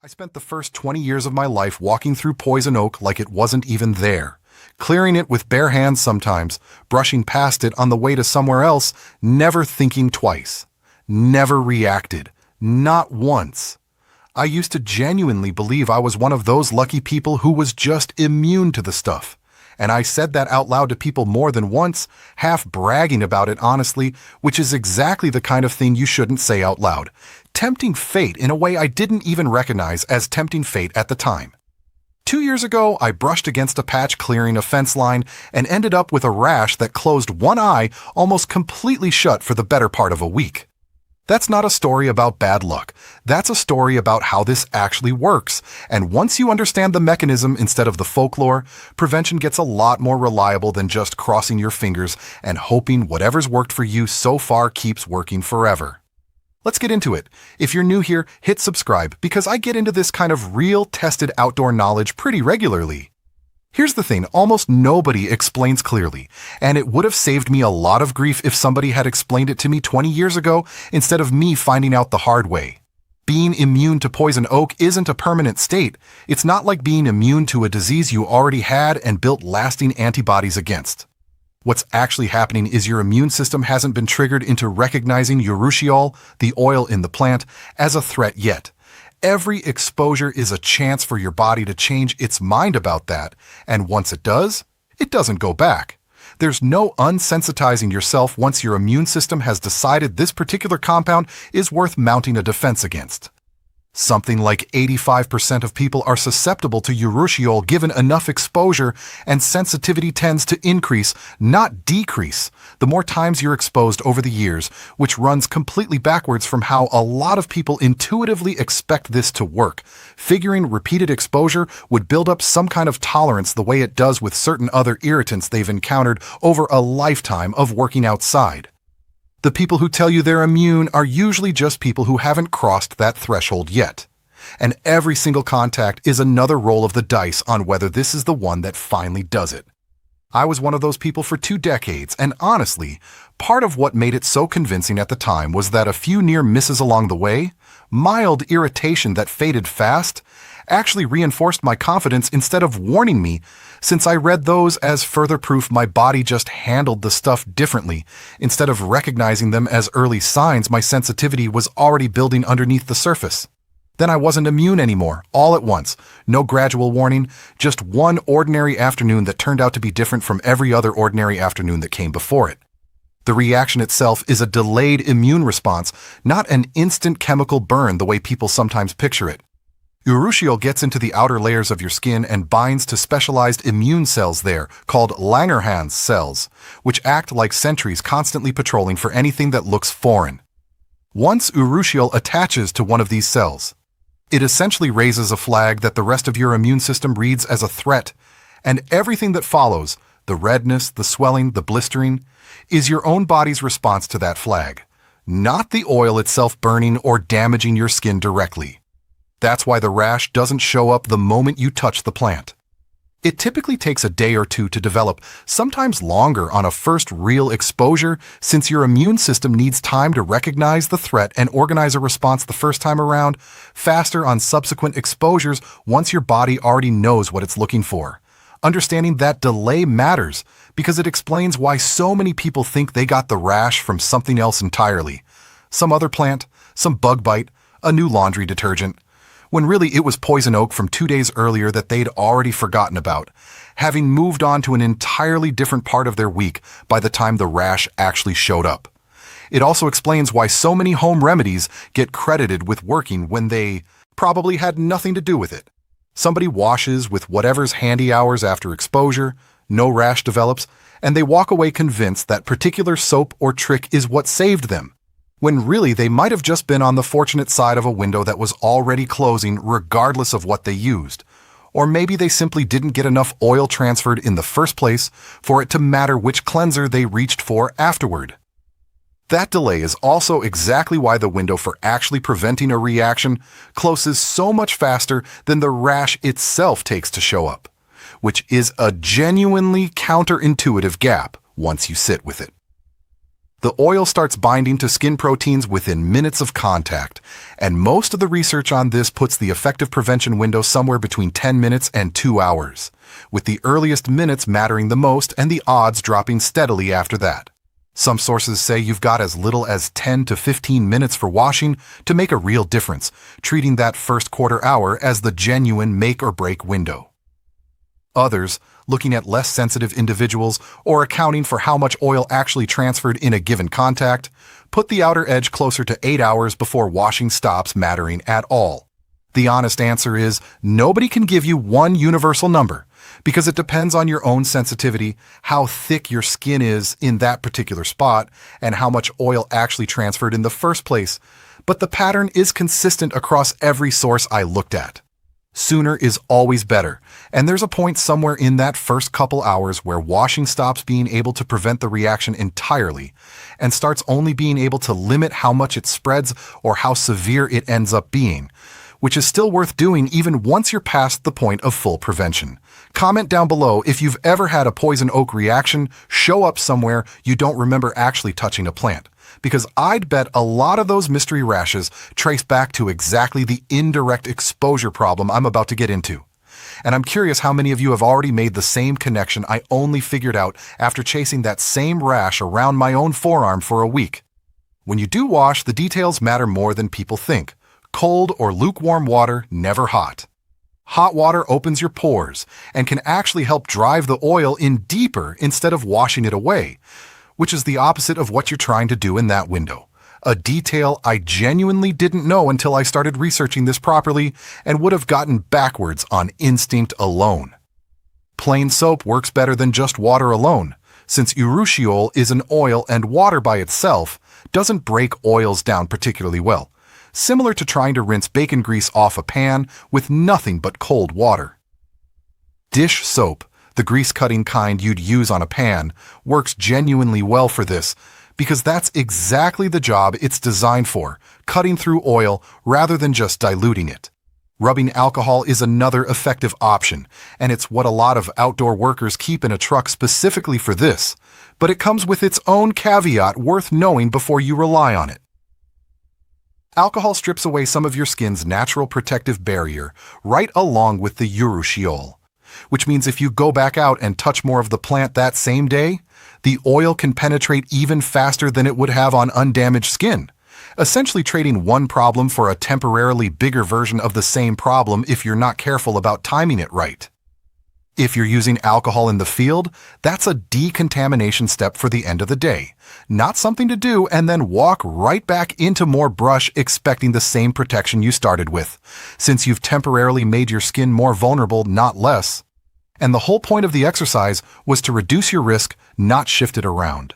I spent the first 20 years of my life walking through poison oak like it wasn't even there, clearing it with bare hands sometimes, brushing past it on the way to somewhere else, never thinking twice. Never reacted. Not once. I used to genuinely believe I was one of those lucky people who was just immune to the stuff. And I said that out loud to people more than once, half bragging about it honestly, which is exactly the kind of thing you shouldn't say out loud. Tempting fate in a way I didn't even recognize as tempting fate at the time. 2 years ago, I brushed against a patch clearing a fence line and ended up with a rash that closed one eye almost completely shut for the better part of a week. That's not a story about bad luck. That's a story about how this actually works. And once you understand the mechanism instead of the folklore, prevention gets a lot more reliable than just crossing your fingers and hoping whatever's worked for you so far keeps working forever. Let's get into it. If you're new here, hit subscribe because I get into this kind of real tested outdoor knowledge pretty regularly. Here's the thing, almost nobody explains clearly, and it would have saved me a lot of grief if somebody had explained it to me 20 years ago instead of me finding out the hard way. Being immune to poison oak isn't a permanent state. It's not like being immune to a disease you already had and built lasting antibodies against. What's actually happening is your immune system hasn't been triggered into recognizing urushiol, the oil in the plant, as a threat yet. Every exposure is a chance for your body to change its mind about that, and once it does, it doesn't go back. There's no unsensitizing yourself once your immune system has decided this particular compound is worth mounting a defense against. Something like 85% of people are susceptible to urushiol given enough exposure, and sensitivity tends to increase, not decrease, the more times you're exposed over the years, which runs completely backwards from how a lot of people intuitively expect this to work, figuring repeated exposure would build up some kind of tolerance the way it does with certain other irritants they've encountered over a lifetime of working outside. The people who tell you they're immune are usually just people who haven't crossed that threshold yet. And every single contact is another roll of the dice on whether this is the one that finally does it. I was one of those people for 2 decades, and honestly, part of what made it so convincing at the time was that a few near misses along the way, mild irritation that faded fast, actually reinforced my confidence instead of warning me, since I read those as further proof my body just handled the stuff differently. Instead of recognizing them as early signs, my sensitivity was already building underneath the surface. Then I wasn't immune anymore, all at once. No gradual warning, just one ordinary afternoon that turned out to be different from every other ordinary afternoon that came before it. The reaction itself is a delayed immune response, not an instant chemical burn the way people sometimes picture it. Urushiol gets into the outer layers of your skin and binds to specialized immune cells there, called Langerhans cells, which act like sentries constantly patrolling for anything that looks foreign. Once urushiol attaches to one of these cells, it essentially raises a flag that the rest of your immune system reads as a threat, and everything that follows, the redness, the swelling, the blistering, is your own body's response to that flag, not the oil itself burning or damaging your skin directly. That's why the rash doesn't show up the moment you touch the plant. It typically takes a day or two to develop, sometimes longer on a first real exposure, since your immune system needs time to recognize the threat and organize a response the first time around, faster on subsequent exposures once your body already knows what it's looking for. Understanding that delay matters because it explains why so many people think they got the rash from something else entirely. Some other plant, some bug bite, a new laundry detergent, when really it was poison oak from 2 days earlier that they'd already forgotten about, having moved on to an entirely different part of their week by the time the rash actually showed up. It also explains why so many home remedies get credited with working when they probably had nothing to do with it. Somebody washes with whatever's handy hours after exposure, no rash develops, and they walk away convinced that particular soap or trick is what saved them, when really they might have just been on the fortunate side of a window that was already closing regardless of what they used. Or maybe they simply didn't get enough oil transferred in the first place for it to matter which cleanser they reached for afterward. That delay is also exactly why the window for actually preventing a reaction closes so much faster than the rash itself takes to show up, which is a genuinely counterintuitive gap once you sit with it. The oil starts binding to skin proteins within minutes of contact, and most of the research on this puts the effective prevention window somewhere between 10 minutes and 2 hours, with the earliest minutes mattering the most and the odds dropping steadily after that. Some sources say you've got as little as 10 to 15 minutes for washing to make a real difference, treating that first quarter hour as the genuine make or break window. Others, looking at less sensitive individuals or accounting for how much oil actually transferred in a given contact, put the outer edge closer to 8 hours before washing stops mattering at all. The honest answer is nobody can give you one universal number because it depends on your own sensitivity, how thick your skin is in that particular spot, and how much oil actually transferred in the first place. But the pattern is consistent across every source I looked at. Sooner is always better, and there's a point somewhere in that first couple hours where washing stops being able to prevent the reaction entirely and starts only being able to limit how much it spreads or how severe it ends up being, which is still worth doing even once you're past the point of full prevention. Comment down below if you've ever had a poison oak reaction show up somewhere you don't remember actually touching a plant, because I'd bet a lot of those mystery rashes trace back to exactly the indirect exposure problem I'm about to get into. And I'm curious how many of you have already made the same connection I only figured out after chasing that same rash around my own forearm for a week. When you do wash, the details matter more than people think. Cold or lukewarm water, never hot. Hot water opens your pores and can actually help drive the oil in deeper instead of washing it away, which is the opposite of what you're trying to do in that window. A detail I genuinely didn't know until I started researching this properly and would have gotten backwards on instinct alone. Plain soap works better than just water alone, since urushiol is an oil and water by itself doesn't break oils down particularly well, similar to trying to rinse bacon grease off a pan with nothing but cold water. Dish soap, the grease-cutting kind you'd use on a pan, works genuinely well for this because that's exactly the job it's designed for, cutting through oil rather than just diluting it. Rubbing alcohol is another effective option, and it's what a lot of outdoor workers keep in a truck specifically for this, but it comes with its own caveat worth knowing before you rely on it. Alcohol strips away some of your skin's natural protective barrier right along with the urushiol, which means if you go back out and touch more of the plant that same day, the oil can penetrate even faster than it would have on undamaged skin, essentially trading one problem for a temporarily bigger version of the same problem if you're not careful about timing it right. If you're using alcohol in the field, that's a decontamination step for the end of the day, not something to do and then walk right back into more brush expecting the same protection you started with, since you've temporarily made your skin more vulnerable, not less. And the whole point of the exercise was to reduce your risk, not shift it around.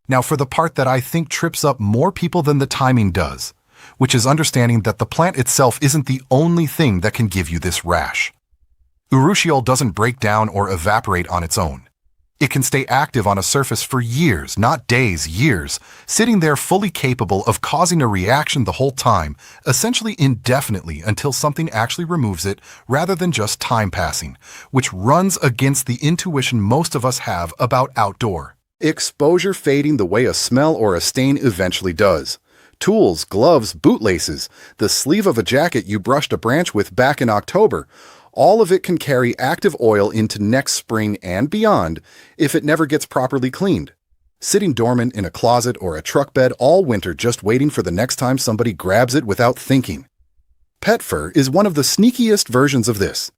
Now for the part that I think trips up more people than the timing does, which is understanding that the plant itself isn't the only thing that can give you this rash. Urushiol doesn't break down or evaporate on its own. It can stay active on a surface for years, not days, years, sitting there fully capable of causing a reaction the whole time, essentially indefinitely until something actually removes it rather than just time passing, which runs against the intuition most of us have about outdoor exposure fading the way a smell or a stain eventually does. Tools, gloves, bootlaces, the sleeve of a jacket you brushed a branch with back in October, all of it can carry active oil into next spring and beyond if it never gets properly cleaned, sitting dormant in a closet or a truck bed all winter just waiting for the next time somebody grabs it without thinking. Pet fur is one of the sneakiest versions of this.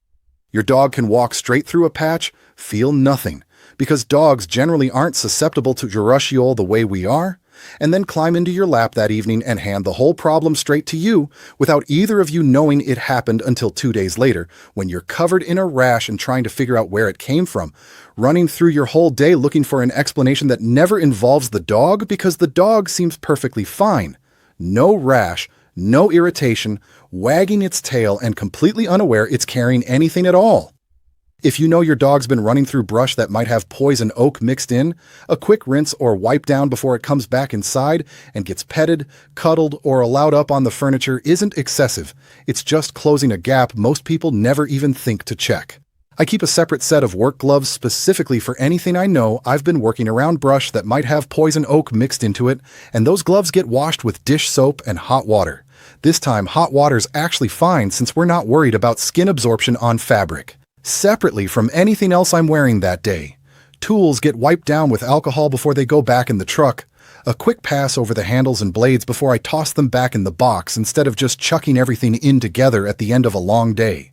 Your dog can walk straight through a patch, feel nothing, because dogs generally aren't susceptible to urushiol the way we are, and then climb into your lap that evening and hand the whole problem straight to you without either of you knowing it happened until 2 days later when you're covered in a rash and trying to figure out where it came from, running through your whole day looking for an explanation that never involves the dog because the dog seems perfectly fine. No rash, no irritation, wagging its tail and completely unaware it's carrying anything at all. If you know your dog's been running through brush that might have poison oak mixed in, a quick rinse or wipe down before it comes back inside and gets petted, cuddled, or allowed up on the furniture isn't excessive. It's just closing a gap most people never even think to check. I keep a separate set of work gloves specifically for anything I know I've been working around brush that might have poison oak mixed into it, and those gloves get washed with dish soap and hot water. This time, hot water's actually fine since we're not worried about skin absorption on fabric. Separately from anything else I'm wearing that day. Tools get wiped down with alcohol before they go back in the truck. A quick pass over the handles and blades before I toss them back in the box instead of just chucking everything in together at the end of a long day.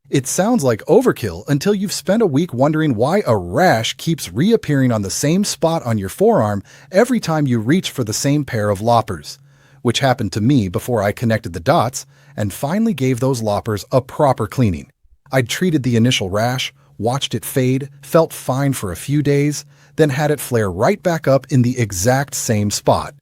It sounds like overkill until you've spent a week wondering why a rash keeps reappearing on the same spot on your forearm every time you reach for the same pair of loppers, which happened to me before I connected the dots and finally gave those loppers a proper cleaning. I'd treated the initial rash, watched it fade, felt fine for a few days, then had it flare right back up in the exact same spot.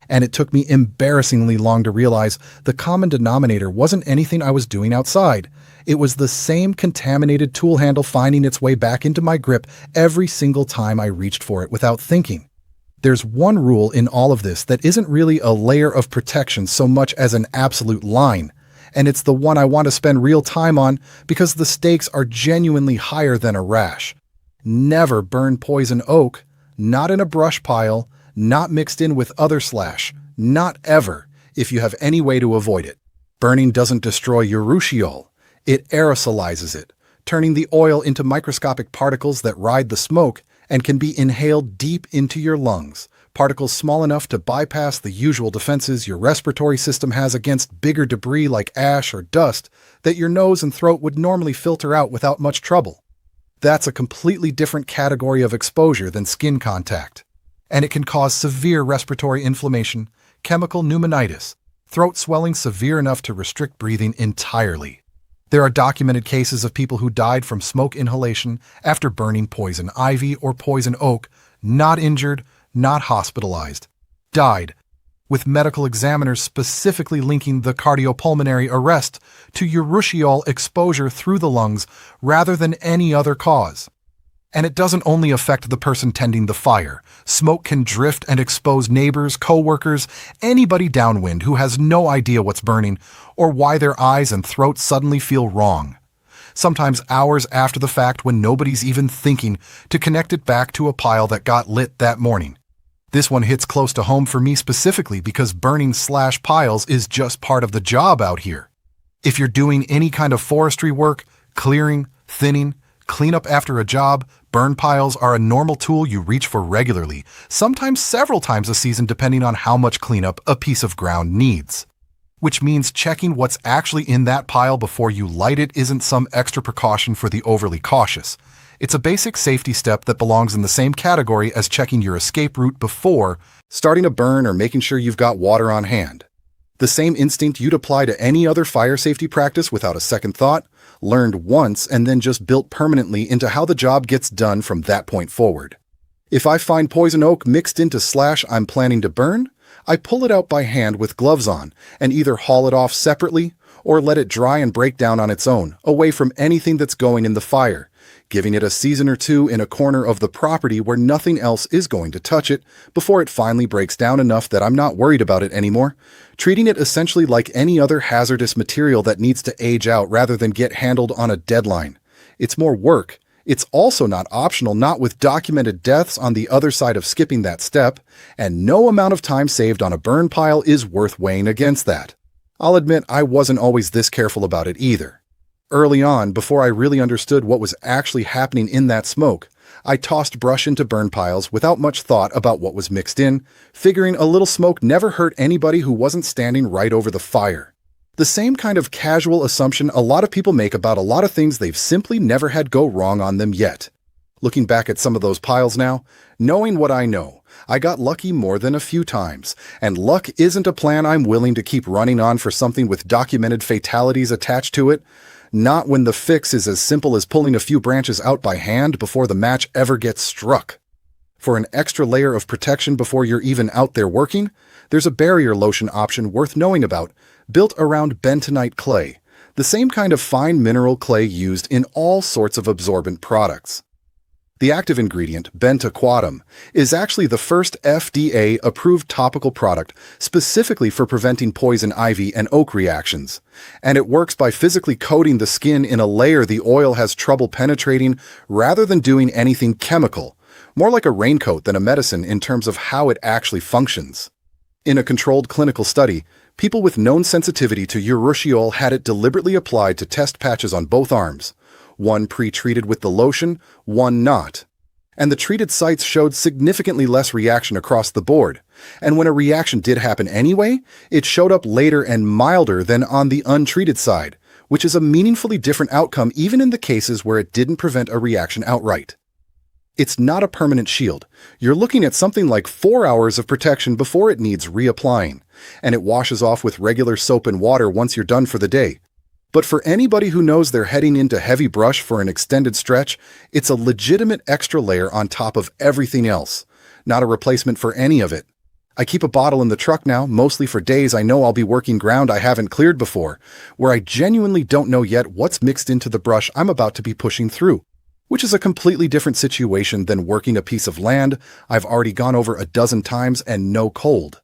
And it took me embarrassingly long to realize the common denominator wasn't anything I was doing outside. It was the same contaminated tool handle finding its way back into my grip every single time I reached for it without thinking. There's one rule in all of this that isn't really a layer of protection so much as an absolute line, and it's the one I want to spend real time on because the stakes are genuinely higher than a rash. Never burn poison oak, not in a brush pile, not mixed in with other slash, not ever, if you have any way to avoid it. Burning doesn't destroy urushiol. It aerosolizes it, turning the oil into microscopic particles that ride the smoke and can be inhaled deep into your lungs, particles small enough to bypass the usual defenses your respiratory system has against bigger debris like ash or dust that your nose and throat would normally filter out without much trouble. That's a completely different category of exposure than skin contact, and it can cause severe respiratory inflammation, chemical pneumonitis, throat swelling severe enough to restrict breathing entirely. There are documented cases of people who died from smoke inhalation after burning poison ivy or poison oak, not injured, not hospitalized. Died, with medical examiners specifically linking the cardiopulmonary arrest to urushiol exposure through the lungs rather than any other cause. And it doesn't only affect the person tending the fire. Smoke can drift and expose neighbors, co-workers, anybody downwind who has no idea what's burning or why their eyes and throat suddenly feel wrong. Sometimes hours after the fact when nobody's even thinking to connect it back to a pile that got lit that morning. This one hits close to home for me specifically because burning/piles is just part of the job out here. If you're doing any kind of forestry work, clearing, thinning, cleanup after a job, burn piles are a normal tool you reach for regularly, sometimes several times a season depending on how much cleanup a piece of ground needs. Which means checking what's actually in that pile before you light it isn't some extra precaution for the overly cautious. It's a basic safety step that belongs in the same category as checking your escape route before starting a burn or making sure you've got water on hand. The same instinct you'd apply to any other fire safety practice without a second thought, learned once and then just built permanently into how the job gets done from that point forward. If I find poison oak mixed into slash I'm planning to burn, I pull it out by hand with gloves on and either haul it off separately or let it dry and break down on its own, away from anything that's going in the fire, giving it a season or two in a corner of the property where nothing else is going to touch it before it finally breaks down enough that I'm not worried about it anymore, treating it essentially like any other hazardous material that needs to age out rather than get handled on a deadline. It's more work. It's also not optional, not with documented deaths on the other side of skipping that step, and no amount of time saved on a burn pile is worth weighing against that. I'll admit I wasn't always this careful about it either. Early on, before I really understood what was actually happening in that smoke, I tossed brush into burn piles without much thought about what was mixed in, figuring a little smoke never hurt anybody who wasn't standing right over the fire. The same kind of casual assumption a lot of people make about a lot of things they've simply never had go wrong on them yet. Looking back at some of those piles now, knowing what I know, I got lucky more than a few times, and luck isn't a plan I'm willing to keep running on for something with documented fatalities attached to it, not when the fix is as simple as pulling a few branches out by hand before the match ever gets struck. For an extra layer of protection before you're even out there working, there's a barrier lotion option worth knowing about, built around bentonite clay, the same kind of fine mineral clay used in all sorts of absorbent products. The active ingredient, bentaquatum, is actually the first FDA-approved topical product specifically for preventing poison ivy and oak reactions. And it works by physically coating the skin in a layer the oil has trouble penetrating rather than doing anything chemical, more like a raincoat than a medicine in terms of how it actually functions. In a controlled clinical study, people with known sensitivity to urushiol had it deliberately applied to test patches on both arms, one pre-treated with the lotion, one not. And the treated sites showed significantly less reaction across the board. And when a reaction did happen anyway, it showed up later and milder than on the untreated side, which is a meaningfully different outcome even in the cases where it didn't prevent a reaction outright. It's not a permanent shield. You're looking at something like 4 hours of protection before it needs reapplying, and it washes off with regular soap and water once you're done for the day. But for anybody who knows they're heading into heavy brush for an extended stretch, it's a legitimate extra layer on top of everything else, not a replacement for any of it. I keep a bottle in the truck now, mostly for days I know I'll be working ground I haven't cleared before, where I genuinely don't know yet what's mixed into the brush I'm about to be pushing through, which is a completely different situation than working a piece of land I've already gone over a dozen times and no cold.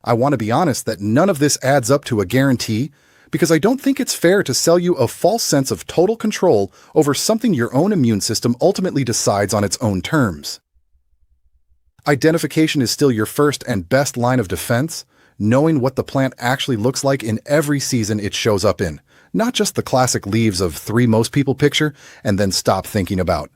I want to be honest that none of this adds up to a guarantee, because I don't think it's fair to sell you a false sense of total control over something your own immune system ultimately decides on its own terms. Identification is still your first and best line of defense, knowing what the plant actually looks like in every season it shows up in, not just the classic leaves of 3 most people picture and then stop thinking about.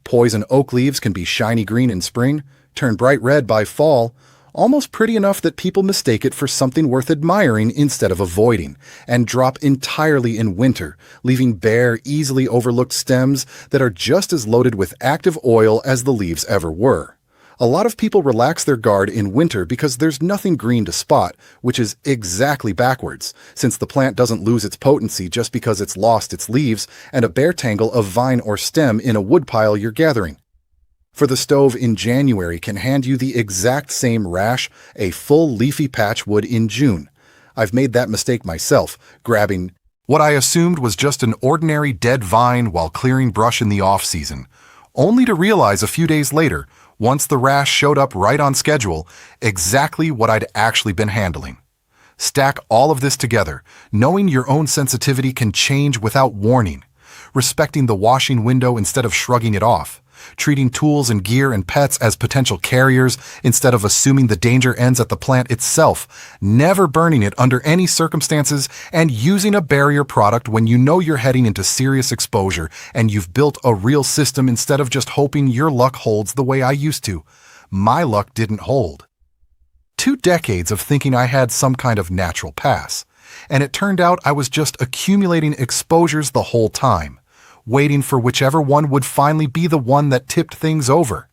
Poison oak leaves can be shiny green in spring, turn bright red by fall, almost pretty enough that people mistake it for something worth admiring instead of avoiding, and drop entirely in winter, leaving bare, easily overlooked stems that are just as loaded with active oil as the leaves ever were. A lot of people relax their guard in winter because there's nothing green to spot, which is exactly backwards, since the plant doesn't lose its potency just because it's lost its leaves and a bare tangle of vine or stem in a woodpile you're gathering. For the stove in January can hand you the exact same rash a full leafy patch would in June. I've made that mistake myself, grabbing what I assumed was just an ordinary dead vine while clearing brush in the off-season, only to realize a few days later, once the rash showed up right on schedule, exactly what I'd actually been handling. Stack all of this together, knowing your own sensitivity can change without warning, respecting the washing window instead of shrugging it off, treating tools and gear and pets as potential carriers instead of assuming the danger ends at the plant itself, never burning it under any circumstances, and using a barrier product when you know you're heading into serious exposure and you've built a real system instead of just hoping your luck holds the way I used to. My luck didn't hold. 2 decades of thinking I had some kind of natural pass, and it turned out I was just accumulating exposures the whole time, waiting for whichever one would finally be the one that tipped things over.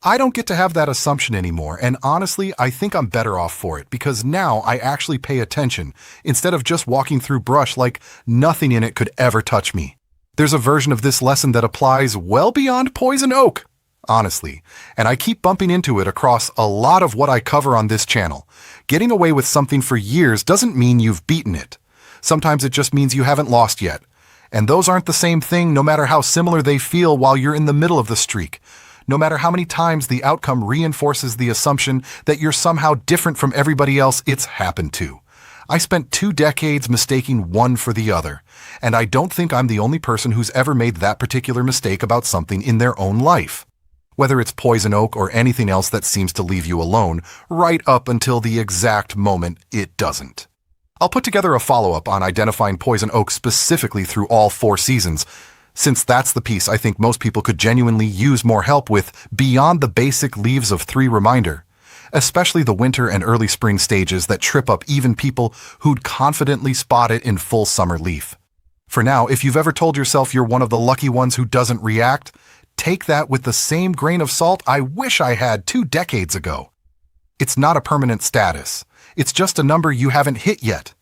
I don't get to have that assumption anymore, and honestly, I think I'm better off for it because now I actually pay attention instead of just walking through brush like nothing in it could ever touch me. There's a version of this lesson that applies well beyond poison oak, honestly, and I keep bumping into it across a lot of what I cover on this channel. Getting away with something for years doesn't mean you've beaten it. Sometimes it just means you haven't lost yet. And those aren't the same thing no matter how similar they feel while you're in the middle of the streak. No matter how many times the outcome reinforces the assumption that you're somehow different from everybody else it's happened to. I spent 2 decades mistaking one for the other, and I don't think I'm the only person who's ever made that particular mistake about something in their own life. Whether it's poison oak or anything else that seems to leave you alone, right up until the exact moment it doesn't. I'll put together a follow-up on identifying poison oak specifically through all 4 seasons, since that's the piece I think most people could genuinely use more help with beyond the basic leaves of 3 reminder, especially the winter and early spring stages that trip up even people who'd confidently spot it in full summer leaf. For now, if you've ever told yourself you're one of the lucky ones who doesn't react, take that with the same grain of salt I wish I had 2 decades ago. It's not a permanent status. It's just a number you haven't hit yet.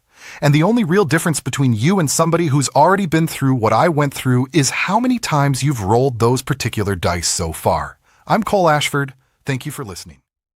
And the only real difference between you and somebody who's already been through what I went through is how many times you've rolled those particular dice so far. I'm Cole Ashford. Thank you for listening.